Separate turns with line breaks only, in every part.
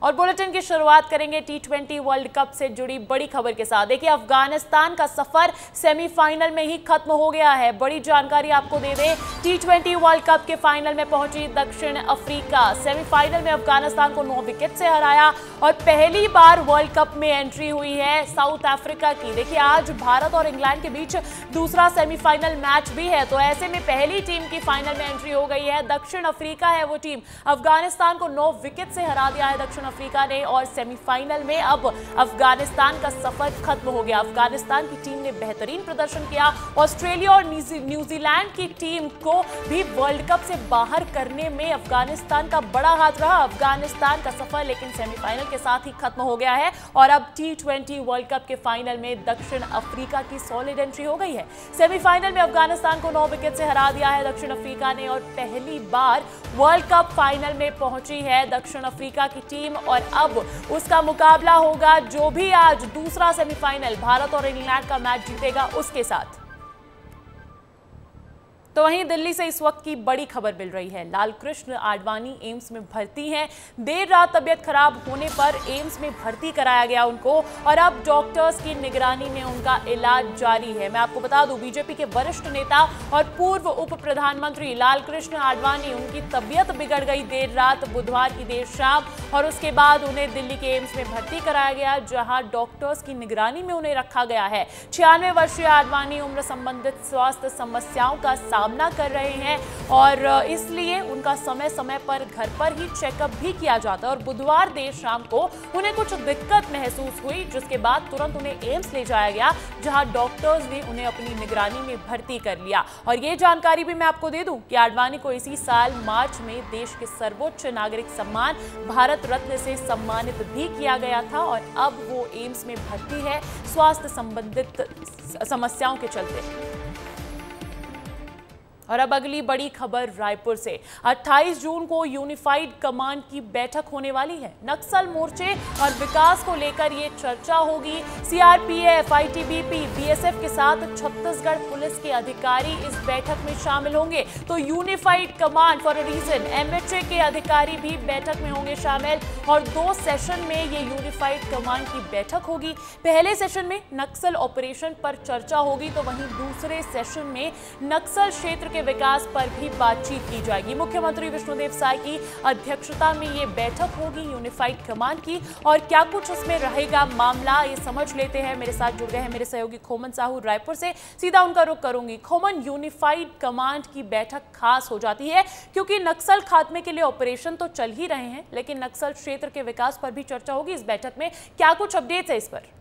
और बुलेटिन की शुरुआत करेंगे T20 वर्ल्ड कप से जुड़ी बड़ी खबर के साथ। देखिए, अफगानिस्तान का सफर सेमीफाइनल में ही खत्म हो गया है। बड़ी जानकारी आपको दे दें, T20 वर्ल्ड कप के फाइनल में पहुंची दक्षिण अफ्रीका। सेमीफाइनल में अफगानिस्तान को 9 विकेट से हराया और पहली बार वर्ल्ड कप में एंट्री हुई है साउथ अफ्रीका की। देखिए, आज भारत और इंग्लैंड के बीच दूसरा सेमीफाइनल मैच भी है, तो ऐसे में पहली टीम की फाइनल में एंट्री हो गई है। दक्षिण अफ्रीका है वो टीम। अफगानिस्तान को 9 विकेट से हरा दिया है दक्षिण अफ्रीका ने और सेमीफाइनल में अब अफगानिस्तान का सफर खत्म हो गया। अफगानिस्तान की टीम ने बेहतरीन प्रदर्शन किया। ऑस्ट्रेलिया और न्यूजीलैंड की टीम को भी वर्ल्ड कप से बाहर करने में अफगानिस्तान का बड़ा हाथ रहा। अफगानिस्तान का सफर लेकिन सेमीफाइनल के साथ ही खत्म हो गया है और अब T20 वर्ल्ड कप के फाइनल में दक्षिण अफ्रीका की सॉलिड एंट्री हो गई है। सेमीफाइनल में अफगानिस्तान को 9 विकेट से हरा दिया है दक्षिण अफ्रीका ने और पहली बार वर्ल्ड कप फाइनल में पहुंची है दक्षिण अफ्रीका की टीम और अब उसका मुकाबला होगा जो भी आज दूसरा सेमीफाइनल भारत और इंग्लैंड का मैच जीतेगा उसके साथ। तो वहीं दिल्ली से इस वक्त की बड़ी खबर मिल रही है। लालकृष्ण आडवाणी एम्स में भर्ती हैं। देर रात तबीयत खराब होने पर एम्स में भर्ती कराया गया उनको और अब डॉक्टर्स की निगरानी में उनका इलाज जारी है। मैं आपको बता दूं, बीजेपी के वरिष्ठ नेता और पूर्व उप प्रधानमंत्री लालकृष्ण आडवाणी, उनकी तबीयत बिगड़ गई देर रात बुधवार की देर शाम और उसके बाद उन्हें दिल्ली के एम्स में भर्ती कराया गया जहां डॉक्टर्स की निगरानी में उन्हें रखा गया है। 96 वर्षीय आडवाणी उम्र संबंधित स्वास्थ्य समस्याओं का सामना कर रहे हैं और इसलिए उनका समय समय पर घर पर ही चेकअप भी किया जाता है और बुधवार देर शाम को उन्हें कुछ दिक्कत महसूस हुई जिसके बाद तुरंत उन्हें एम्स ले जाया गया जहां डॉक्टर्स ने उन्हें अपनी निगरानी में भर्ती कर लिया। और ये जानकारी भी मैं आपको दे दूं कि आडवाणी को इसी साल मार्च में देश के सर्वोच्च नागरिक सम्मान भारत रत्न से सम्मानित भी किया गया था और अब वो एम्स में भर्ती है स्वास्थ्य संबंधित समस्याओं के चलते। और अब अगली बड़ी खबर रायपुर से। 28 जून को यूनिफाइड कमांड की बैठक होने वाली है। नक्सल मोर्चे और विकास को लेकर ये चर्चा होगी। सीआरपीएफ, आईटीबीपी, बीएसएफ के साथ छत्तीसगढ़ पुलिस के अधिकारी इस बैठक में शामिल होंगे। तो unified command for a region, MHA के अधिकारी भी बैठक में होंगे शामिल और 2 सेशन में ये यूनिफाइड कमांड की बैठक होगी। पहले सेशन में नक्सल ऑपरेशन पर चर्चा होगी तो वहीं दूसरे सेशन में नक्सल क्षेत्र विकास पर भी बातचीत की जाएगी। मुख्यमंत्री विष्णुदेव साय की अध्यक्षता में ये बैठक होगी यूनिफाइड कमांड की और क्या कुछ उसमें रहेगा मामला, ये समझ लेते हैं। मेरे साथ जुड़ गए हैं मेरे सहयोगी खोमन साहू रायपुर से, सीधा उनका रुख करूंगी। खोमन, यूनिफाइड कमांड की बैठक खास हो जाती है क्योंकि नक्सल खात्मे के लिए ऑपरेशन तो चल ही रहे हैं लेकिन नक्सल क्षेत्र के विकास पर भी चर्चा होगी इस बैठक में। क्या कुछ अपडेट्स है इस पर?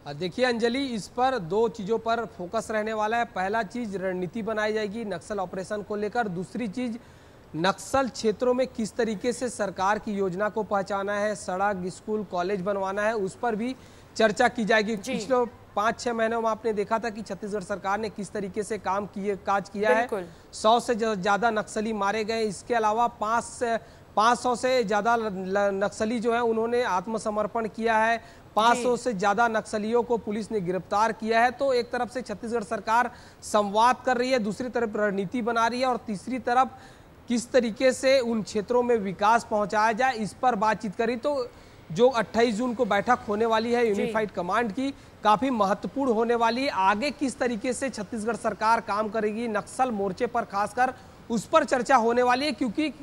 देखिए अंजलि, इस पर 2 चीज़ों पर फोकस रहने वाला है। पहला चीज़, रणनीति बनाई जाएगी नक्सल ऑपरेशन को लेकर। दूसरी चीज़, नक्सल क्षेत्रों में किस तरीके से सरकार की योजना को पहचाना है, सड़क, स्कूल, कॉलेज बनवाना है, उस पर भी चर्चा की जाएगी। पिछले 5-6 महीनों में आपने देखा था कि छत्तीसगढ़ सरकार ने किस तरीके से काज किया है। 100 से ज़्यादा नक्सली मारे गए। इसके अलावा 500 से ज़्यादा नक्सली जो है उन्होंने आत्मसमर्पण किया है। 500 से ज्यादा नक्सलियों को पुलिस ने गिरफ्तार किया है। तो एक तरफ से छत्तीसगढ़ सरकार संवाद कर रही है, दूसरी तरफ रणनीति बना रही है और तीसरी तरफ किस तरीके से उन क्षेत्रों में विकास पहुंचाया जाए इस पर बातचीत करी। तो जो 28 जून को बैठक होने वाली है यूनिफाइड कमांड की, काफी महत्वपूर्ण होने वाली है। आगे किस तरीके से छत्तीसगढ़ सरकार काम करेगी नक्सल मोर्चे पर, खासकर उस पर चर्चा होने वाली है क्योंकि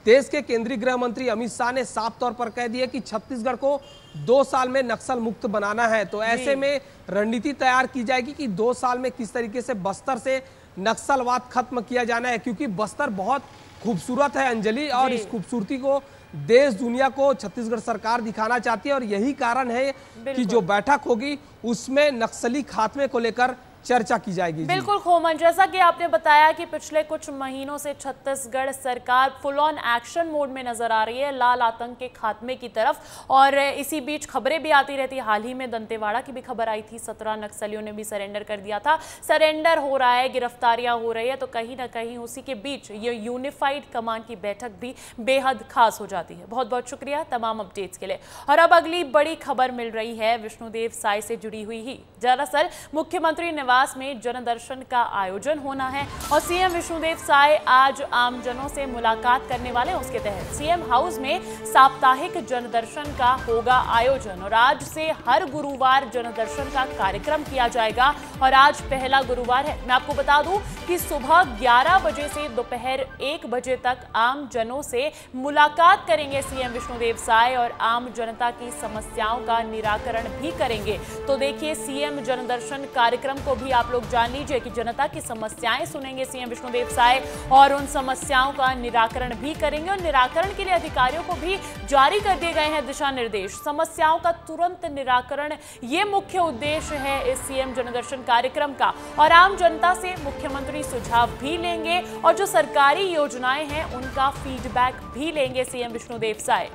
देश के केंद्रीय गृह मंत्री अमित शाह ने साफ तौर पर कह दिया कि छत्तीसगढ़ को 2 साल में नक्सल मुक्त बनाना है। तो ऐसे में रणनीति तैयार की जाएगी कि 2 साल में किस तरीके से बस्तर से नक्सलवाद खत्म किया जाना है क्योंकि बस्तर बहुत खूबसूरत है अंजलि और इस खूबसूरती को देश दुनिया को छत्तीसगढ़ सरकार दिखाना चाहती है और यही कारण है कि जो बैठक होगी उसमें नक्सली खात्मे को लेकर चर्चा की जाएगी।
बिल्कुल खोमन, जैसा कि आपने बताया कि पिछले कुछ महीनों से छत्तीसगढ़ सरकार फुल ऑन एक्शन मोड में नजर आ रही है लाल आतंक के खात्मे की तरफ और इसी बीच खबरें भी आती रहती है। हाल ही में दंतेवाड़ा की भी खबर आई थी, 17 नक्सलियों ने भी सरेंडर कर दिया था। सरेंडर हो रहा है, गिरफ्तारियां हो रही है, तो कहीं ना कहीं उसी के बीच ये यूनिफाइड कमांड की बैठक भी बेहद खास हो जाती है। बहुत बहुत शुक्रिया तमाम अपडेट्स के लिए। और अब अगली बड़ी खबर मिल रही है विष्णुदेव साय से जुड़ी हुई ही। दरअसल मुख्यमंत्री निवास में जनदर्शन का आयोजन होना है और सीएम विष्णुदेव साय आज आमजनों से मुलाकात करने वाले हैं। उसके तहत सीएम हाउस में साप्ताहिक जनदर्शन का होगा आयोजन और आज से हर गुरुवार जनदर्शन का कार्यक्रम किया जाएगा और आज पहला गुरुवार है। मैं आपको बता दूं कि सुबह 11 बजे से दोपहर 1 बजे तक आम जनों से मुलाकात करेंगे सीएम विष्णुदेव साय और आम जनता की समस्याओं का निराकरण भी करेंगे। तो देखिए, सीएम जनदर्शन कार्यक्रम को भी आप लोग जान लीजिए कि जनता की समस्याएं सुनेंगे सीएम विष्णुदेव साय और उन समस्याओं का निराकरण भी करेंगे और निराकरण के लिए अधिकारियों को भी जारी कर दिए गए हैं दिशा निर्देश। समस्याओं का तुरंत निराकरण ये मुख्य उद्देश्य है इस सीएम जनदर्शन कार्यक्रम का और आम जनता से मुख्यमंत्री सुझाव भी लेंगे और जो सरकारी योजनाएं हैं उनका फीडबैक भी लेंगे सीएम विष्णुदेव साय।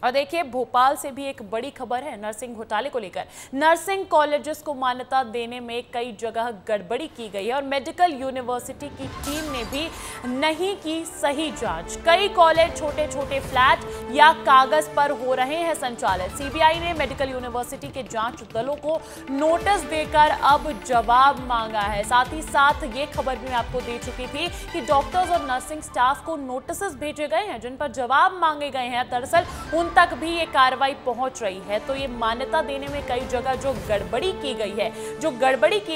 और देखिए, भोपाल से भी एक बड़ी खबर है नर्सिंग घोटाले को लेकर। नर्सिंग कॉलेजेस को मान्यता देने में कई जगह गड़बड़ी की गई है और मेडिकल यूनिवर्सिटी की टीम ने भी नहीं की सही जांच। कई कॉलेज छोटे छोटे फ्लैट या कागज पर हो रहे हैं संचालित। सीबीआई ने मेडिकल यूनिवर्सिटी के जांच दलों को नोटिस देकर अब जवाब मांगा है। साथ ही साथ ये खबर भी मैं आपको दे चुकी थी कि डॉक्टर्स और नर्सिंग स्टाफ को नोटिस भेजे गए हैं जिन पर जवाब मांगे गए हैं। दरअसल उन तक भी ये कार्रवाई पहुंच रही है। तो ये मान्यता देने में कई जगह जो गड़बड़ी की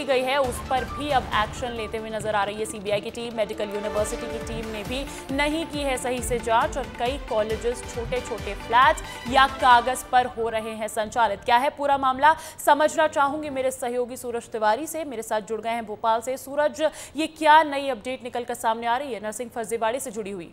गई है उस पर भी अब एक्शन लेते हुए नजर आ रही है सीबीआई की टीम। मेडिकल यूनिवर्सिटी की टीम ने भी नहीं की है सही से जांच और कई कॉलेजेस छोटे छोटे फ्लैट या कागज पर हो रहे हैं संचालित। क्या है पूरा मामला, समझना चाहूंगी मेरे सहयोगी सूरज तिवारी से, मेरे साथ जुड़ गए हैं भोपाल से। सूरज, ये क्या नई अपडेट निकलकर सामने आ रही है नर्सिंग फर्जीवाड़े से जुड़ी हुई?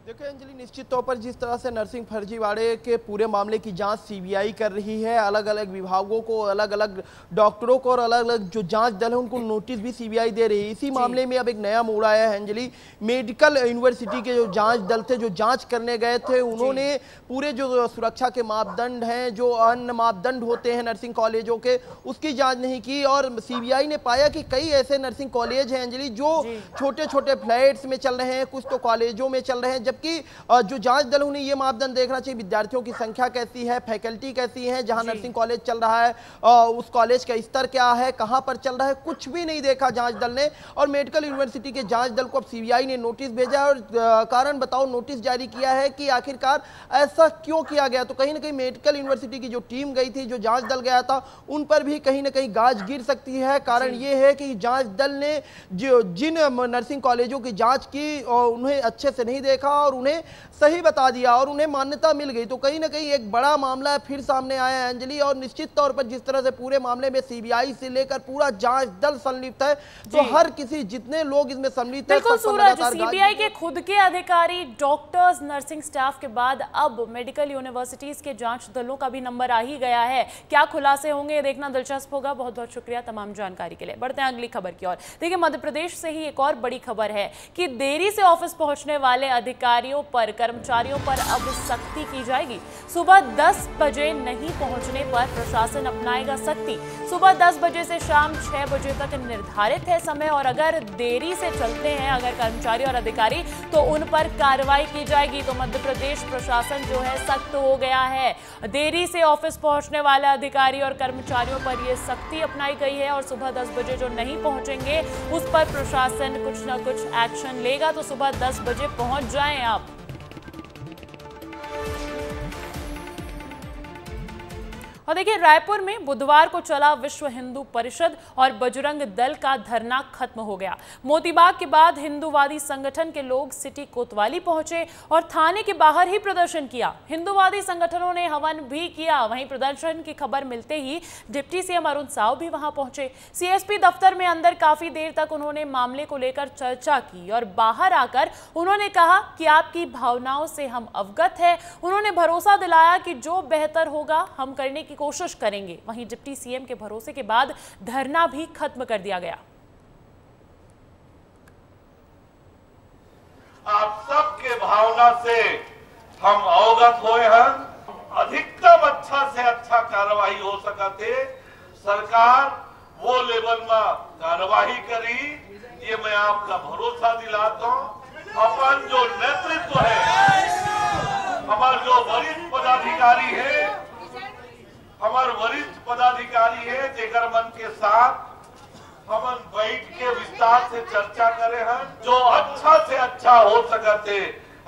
देखिए अंजलि, निश्चित तौर पर जिस तरह से नर्सिंग फर्जीवाड़े के पूरे मामले की जांच सीबीआई कर रही है, अलग अलग विभागों को, अलग अलग डॉक्टरों को और अलग अलग जो जांच दल है उनको नोटिस भी सीबीआई दे रही है। इसी मामले में अब एक नया मोड़ आया है अंजलि। मेडिकल यूनिवर्सिटी के जो जांच दल थे, जो जांच करने गए थे, उन्होंने पूरे जो सुरक्षा के मापदंड हैं, जो अन्य मापदंड होते हैं नर्सिंग कॉलेजों के, उसकी जाँच नहीं की और सीबीआई ने पाया कि कई ऐसे नर्सिंग कॉलेज हैं अंजलि जो छोटे छोटे फ्लैट्स में चल रहे हैं, कुछ तो कॉलेजों में चल रहे हैं। कि जो जांच दल उन्हें ये मापदंड देखना चाहिए, विद्यार्थियों की संख्या कैसी है, फैकल्टी कैसी है, जहां नर्सिंग कॉलेज चल रहा है उस कॉलेज का स्तर क्या है, कहां पर चल रहा है, कुछ भी नहीं देखा जांच दल ने। और मेडिकल यूनिवर्सिटी के जांच दल को अब सीबीआई ने नोटिस भेजा और कारण बताओ नोटिस जारी किया है कि आखिरकार ऐसा क्यों किया गया। तो कहीं ना कहीं मेडिकल यूनिवर्सिटी की जो टीम गई थी, जो जांच दल गया था, उन पर भी कहीं ना कहीं गाज गिर सकती है। कारण ये है कि जांच दल ने जो जिन नर्सिंग कॉलेजों की जांच की उन्हें अच्छे से नहीं देखा और उन्हें सही बता दिया और उन्हें मान्यता मिल गई। तो कहीं ना कहीं एक बड़ा मामला फिर सामने आया है अंजलि और निश्चित तौर पर जिस तरह से पूरे मामले में सीबीआई से लेकर पूरा जांच दल संलिप्त है, तो हर किसी जितने लोग इसमें संलिप्त है।
बिल्कुल सूरज, सीबीआई के खुद के अधिकारी, डॉक्टर्स, नर्सिंग स्टाफ के बाद अब मेडिकल यूनिवर्सिटीज के जांच दलों का भी नंबर आ ही गया है। क्या खुलासे होंगे देखना दिलचस्प होगा। बहुत बहुत शुक्रिया तमाम जानकारी के लिए। बढ़ते हैं अगली खबर की ओर। देखिए, मध्य प्रदेश से ही एक और बड़ी खबर है कि देरी से ऑफिस पहुंचने वाले अधिकारियों पर, कर्मचारियों पर अब सख्ती की जाएगी। सुबह 10 बजे नहीं पहुंचने पर प्रशासन अपनाएगा सख्ती। सुबह 10 बजे से शाम 6 बजे तक निर्धारित है समय और अगर देरी से चलते हैं अगर कर्मचारी और अधिकारी तो उन पर कार्रवाई की जाएगी। तो मध्य प्रदेश प्रशासन जो है सख्त हो गया है। देरी से ऑफिस पहुंचने वाले अधिकारी और कर्मचारियों पर यह सख्ती अपनाई गई है और सुबह 10 बजे जो नहीं पहुंचेंगे उस पर प्रशासन कुछ ना कुछ एक्शन लेगा। तो सुबह 10 बजे पहुंच जाएं आप। और देखिए, रायपुर में बुधवार को चला विश्व हिंदू परिषद और बजरंग दल का धरना खत्म हो गया। मोतीबाग के बाद हिंदूवादी संगठन के लोग सिटी कोतवाली पहुंचे और थाने के बाहर ही प्रदर्शन किया। हिंदूवादी संगठनों ने हवन भी किया। वहीं प्रदर्शन की खबर मिलते ही डिप्टी सीएम अरुण साव भी वहां पहुंचे। सीएसपी दफ्तर में अंदर काफी देर तक उन्होंने मामले को लेकर चर्चा की और बाहर आकर उन्होंने कहा कि आपकी भावनाओं से हम अवगत हैं। उन्होंने भरोसा दिलाया कि जो बेहतर होगा हम करने की कोशिश करेंगे। वहीं डिप्टी सीएम के भरोसे के बाद धरना भी खत्म कर दिया गया।
आप सबके भावना से हम अवगत हुए हैं। अधिकतम अच्छा से अच्छा कार्रवाई हो सकते सरकार वो लेवल में कार्रवाई करी, ये मैं आपका भरोसा दिलाता हूं। अपन जो नेतृत्व है हमारे जो वरिष्ठ पदाधिकारी है, हमारे वरिष्ठ पदाधिकारी है, जेकर मन के साथ हम बैठ के विस्तार से चर्चा करे हैं, जो अच्छा से अच्छा हो सकते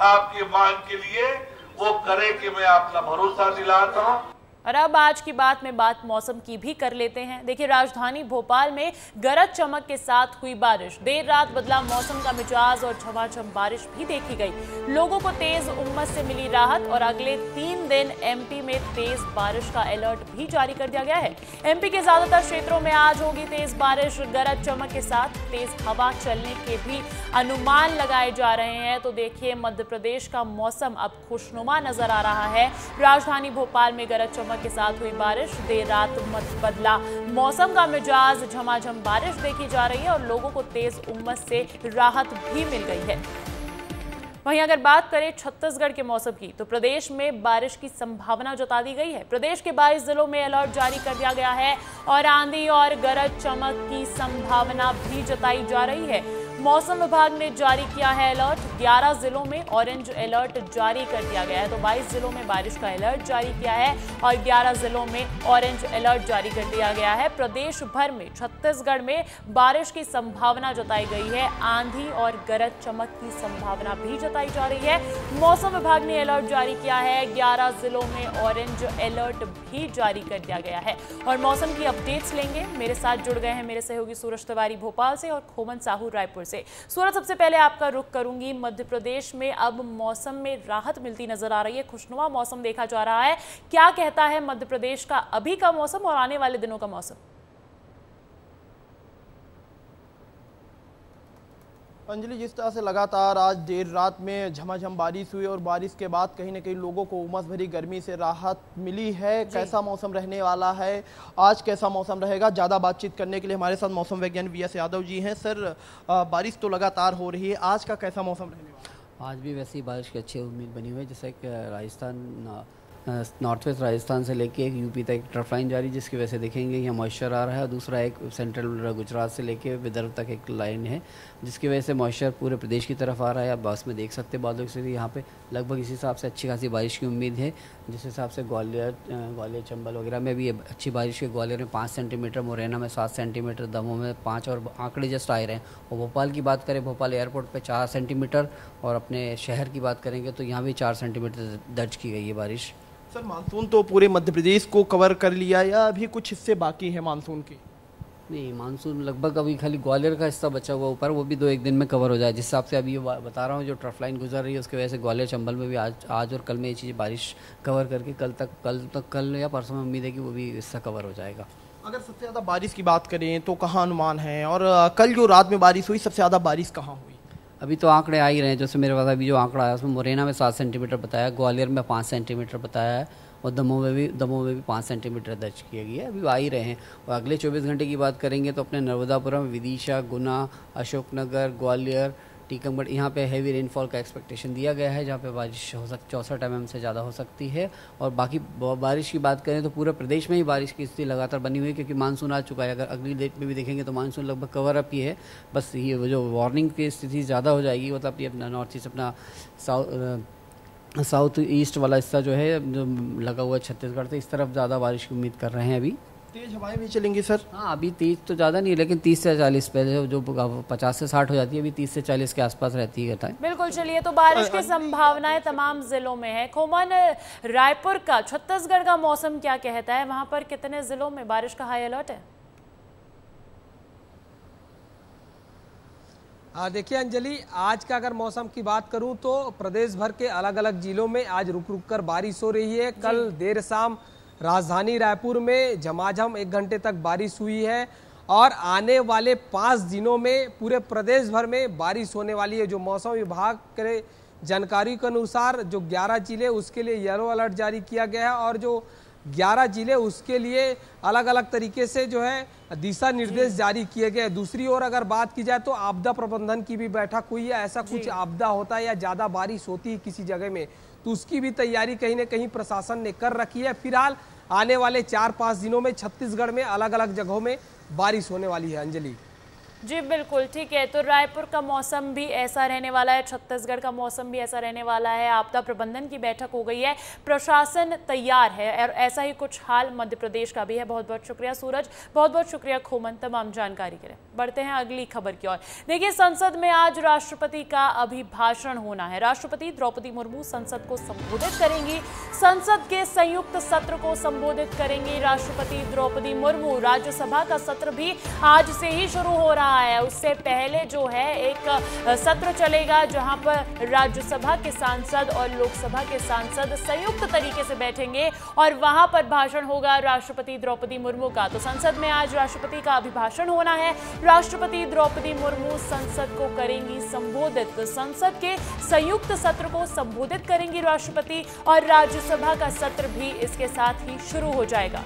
आपकी मांग के लिए वो करे कि मैं अपना भरोसा दिलाता हूँ।
और अब आज की बात में बात मौसम की भी कर लेते हैं। देखिए, राजधानी भोपाल में गरज चमक के साथ हुई बारिश, देर रात बदला मौसम का मिजाज और झमाझम बारिश भी देखी गई। लोगों को तेज उमस से मिली राहत और अगले 3 दिन एमपी में तेज बारिश का अलर्ट भी जारी कर दिया गया है। एमपी के ज्यादातर क्षेत्रों में आज होगी तेज बारिश, गरज चमक के साथ तेज हवा चलने के भी अनुमान लगाए जा रहे हैं। तो देखिए, मध्य प्रदेश का मौसम अब खुशनुमा नजर आ रहा है। राजधानी भोपाल में गरज चमक के साथ हुई बारिश, देर रात बदला मौसम का मिजाज, झमाझम बारिश देखी जा रही है और लोगों को तेज उमस से राहत भी मिल गई है। वहीं अगर बात करें छत्तीसगढ़ के मौसम की, तो प्रदेश में बारिश की संभावना जता दी गई है। प्रदेश के 22 जिलों में अलर्ट जारी कर दिया गया है और आंधी और गरज चमक की संभावना भी जताई जा रही है। मौसम विभाग ने जारी किया है अलर्ट, 11 जिलों में ऑरेंज अलर्ट जारी कर दिया गया है। तो 22 जिलों में बारिश का अलर्ट जारी किया है और 11 जिलों में ऑरेंज अलर्ट जारी कर दिया गया है। प्रदेश भर में छत्तीसगढ़ में बारिश की संभावना जताई गई है। आंधी और गरज चमक की संभावना भी जताई जा रही है। मौसम विभाग ने अलर्ट जारी किया है, 11 जिलों में ऑरेंज अलर्ट भी जारी कर दिया गया है। और मौसम की अपडेट्स लेंगे, मेरे साथ जुड़ गए हैं मेरे सहयोगी सूरज तिवारी भोपाल से और खोमन साहू रायपुर से। सूरज, सबसे पहले आपका रुख करूंगी। मध्य प्रदेश में अब मौसम में राहत मिलती नजर आ रही है, खुशनुमा मौसम देखा जा रहा है। क्या कहता है मध्य प्रदेश का अभी का मौसम और आने वाले दिनों का मौसम?
अंजलि, जिस तरह से लगातार आज देर रात में झमाझम बारिश हुई और बारिश के बाद कहीं ना कहीं लोगों को उमस भरी गर्मी से राहत मिली है। कैसा मौसम रहने वाला है, आज कैसा मौसम रहेगा, ज़्यादा बातचीत करने के लिए हमारे साथ मौसम वैज्ञानिक VS यादव जी हैं। सर, बारिश तो लगातार हो रही है, आज का कैसा मौसम रहने वाला है?
आज भी वैसी बारिश की अच्छी उम्मीद बनी हुई है। जैसे कि राजस्थान, नॉर्थ वेस्ट राजस्थान से लेके एक यूपी तक ट्रफ लाइन जारी, जिसकी वजह से देखेंगे यहाँ मॉइस्चर आ रहा है। और दूसरा एक सेंट्रल गुजरात से लेके विदर्भ तक एक लाइन है, जिसकी वजह से मॉइस्चर पूरे प्रदेश की तरफ आ रहा है। आप बस में देख सकते हैं बादलों से यहाँ पे लगभग इस हिसाब से अच्छी खासी बारिश की उम्मीद है। जिस हिसाब से ग्वालियर चंबल वगैरह में भी अच्छी बारिश है। ग्वालियर में 5 सेंटीमीटर, मुरैना में 7 सेंटीमीटर, दमोह में 5 और आंकड़े जस्ट आए रहे हैं। और भोपाल की बात करें, भोपाल एयरपोर्ट पे 4 सेंटीमीटर और अपने शहर की बात करेंगे तो यहाँ भी 4 सेंटीमीटर दर्ज की गई है बारिश।
सर, मानसून तो पूरे मध्य प्रदेश को कवर कर लिया या अभी कुछ हिस्से बाकी है मानसून के?
नहीं, मानसून लगभग अभी खाली ग्वालियर का हिस्सा बचा हुआ ऊपर, वो भी 2-1 दिन में कवर हो जाए। जिस हिसाब से अभी ये बता रहा हूँ, जो ट्रफ लाइन गुजर रही है उसकी वजह से ग्वालियर चंबल में भी आज और कल में ये चीज़ बारिश कवर करके कल या परसों में उम्मीद है कि वो भी हिस्सा कवर हो जाएगा।
अगर सबसे ज़्यादा बारिश की बात करें तो कहाँ अनुमान है, और कल जो रात में बारिश हुई सबसे ज़्यादा बारिश कहाँ हुई?
अभी तो आंकड़े आ ही रहे हैं। जैसे मेरे पास अभी जो आंकड़ा आया उसमें मुरैना में 7 सेंटीमीटर बताया, ग्वालियर में 5 सेंटीमीटर बताया है और दमोह में भी 5 सेंटीमीटर दर्ज किया गया है। अभी आ ही रहे हैं। और अगले 24 घंटे की बात करेंगे तो अपने नर्मदापुरम, विदिशा, गुना, अशोकनगर, ग्वालियर, टीकमगढ़ यहाँ पे हैवी रेनफॉल का एक्सपेक्टेशन दिया गया है, जहाँ पे बारिश हो 64 mm से ज़्यादा हो सकती है। और बाकी बारिश की बात करें तो पूरे प्रदेश में ही बारिश की स्थिति लगातार बनी हुई है, क्योंकि मानसून आ चुका है। अगर अगली डेट में भी देखेंगे तो मानसून लगभग कवर अप ही है। बस ये जो वार्निंग की स्थिति ज़्यादा हो जाएगी, मतलब ये अपना नॉर्थ ईस्ट, अपना साउथ ईस्ट वाला हिस्सा जो है जो लगा हुआ है छत्तीसगढ़ से, इस तरफ ज़्यादा बारिश की उम्मीद कर रहे हैं। अभी
तेज हवाएं भी चलेंगी सर?
हाँ, अभी तेज तो ज़्यादा नहीं है, लेकिन 30 से 40, पहले जो 50 से 60 हो जाती है, अभी 30 से 40 के आसपास रहती है टाइम।
बिल्कुल, चलिए, तो बारिश की संभावनाएं तमाम जिलों में है। खोमन, रायपुर का, छत्तीसगढ़ का मौसम क्या कहता है? वहां पर कितने जिलों में बारिश का हाई अलर्ट है?
देखिए अंजलि, आज का अगर मौसम की बात करूं तो प्रदेश भर के अलग अलग जिलों में आज रुक रुक कर बारिश हो रही है। कल देर शाम राजधानी रायपुर में झमाझम 1 घंटे तक बारिश हुई है और आने वाले 5 दिनों में पूरे प्रदेश भर में बारिश होने वाली है। जो मौसम विभाग के जानकारी के अनुसार जो 11 जिले उसके लिए येलो अलर्ट जारी किया गया है और जो 11 जिले उसके लिए अलग अलग तरीके से जो है दिशा निर्देश जारी किए गए। दूसरी ओर अगर बात की जाए तो आपदा प्रबंधन की भी बैठक हुई है। ऐसा कुछ आपदा होता है या ज़्यादा बारिश होती है किसी जगह में तो उसकी भी तैयारी कहीं ना कहीं प्रशासन ने कर रखी है। फिलहाल आने वाले 4-5 दिनों में छत्तीसगढ़ में अलग अलग जगहों में बारिश होने वाली है। अंजलि,
जी बिल्कुल, ठीक है। तो रायपुर का मौसम भी ऐसा रहने वाला है, छत्तीसगढ़ का मौसम भी ऐसा रहने वाला है। आपदा प्रबंधन की बैठक हो गई है, प्रशासन तैयार है और ऐसा ही कुछ हाल मध्य प्रदेश का भी है। बहुत बहुत शुक्रिया सूरज, बहुत बहुत शुक्रिया खोमन तमाम जानकारी के लिए। बढ़ते हैं अगली खबर की ओर। देखिए, संसद में आज राष्ट्रपति का अभिभाषण होना है। राष्ट्रपति द्रौपदी मुर्मू संसद को संबोधित करेंगी। संसद के संयुक्त सत्र को संबोधित करेंगी राष्ट्रपति द्रौपदी मुर्मू। राज्यसभा का सत्र भी आज से ही शुरू हो रहा है। उससे पहले जो है एक सत्र चलेगा जहां पर राज्यसभा के सांसद और लोकसभा के सांसद संयुक्त तरीके से बैठेंगे और वहां पर भाषण होगा राष्ट्रपति द्रौपदी मुर्मू का। तो संसद में आज राष्ट्रपति का अभिभाषण होना है। राष्ट्रपति द्रौपदी मुर्मू संसद को करेंगी संबोधित। संसद के संयुक्त सत्र को संबोधित करेंगी राष्ट्रपति और राज्यसभा का सत्र भी इसके साथ ही शुरू हो जाएगा।